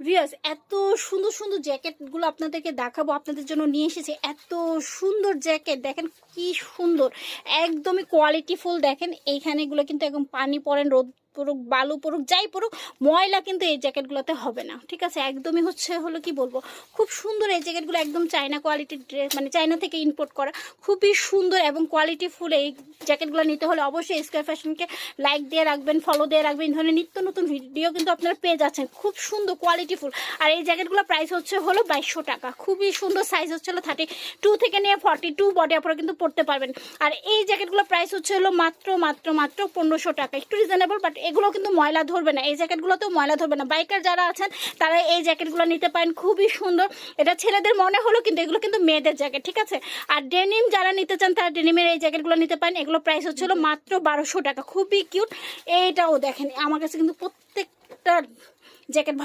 Viewers, এত সুন্দর সুন্দর জ্যাকেটগুলো আপনাদেরকে দেখাবো, আপনাদের জন্য নিয়ে এসেছি এত সুন্দর জ্যাকেট। দেখেন কি সুন্দর, একদমই কোয়ালিটিফুল। দেখেন এইখানেগুলো কিন্তু একদম পানি পড়েন, রোদ পড়ুক, বালু পড়ুক, যাই পড়ুক, ময়লা কিন্তু এই জ্যাকেটগুলোতে হবে না। ঠিক আছে, একদমই হলো কি বলবো, খুব সুন্দর এই জ্যাকেটগুলো, একদম চায়না কোয়ালিটির ড্রেস, মানে চায়না থেকে ইম্পোর্ট করা, খুবই সুন্দর এবং কোয়ালিটিফুল। এই জ্যাকেটগুলো নিতে হলে অবশ্যই স্কয়ার ফ্যাশনকে লাইক দিয়ে রাখবেন, ফলো দিয়ে রাখবেন। এই ধরনের নিত্য নতুন ভিডিও কিন্তু আপনারা পেয়ে যাচ্ছেন, খুব সুন্দর কোয়ালিটিফুল। আর এই জ্যাকেটগুলো প্রাইস হলো 2200 টাকা। খুবই সুন্দর, সাইজ হলো 32 থেকে নিয়ে 42 বডি আপনারা কিন্তু পড়তে পারবেন। আর এই জ্যাকেটগুলো প্রাইস হলো মাত্র মাত্র মাত্র 1500 টাকা। একটু রিজনেবল, বাট এগুলো কিন্তু ময়লা ধরবে না, এই জ্যাকেটগুলোতেও ময়লা ধরবে না। বাইকার যারা আছেন তারা এই জ্যাকেটগুলো নিতে পারেন, খুবই সুন্দর। এটা ছেলেদের মনে হলো, কিন্তু এগুলো কিন্তু মেয়েদের জ্যাকেট। ঠিক আছে, আর ডেনিম যারা নিতে চান তারা ডেনিমের এই জ্যাকেটগুলো নিতে পারেন। এগুলো প্রাইস হলো মাত্র 1200 টাকা। খুবই কিউট। এইটাও দেখেন, আমার কাছে কিন্তু প্রত্যেকটা জ্যাকেট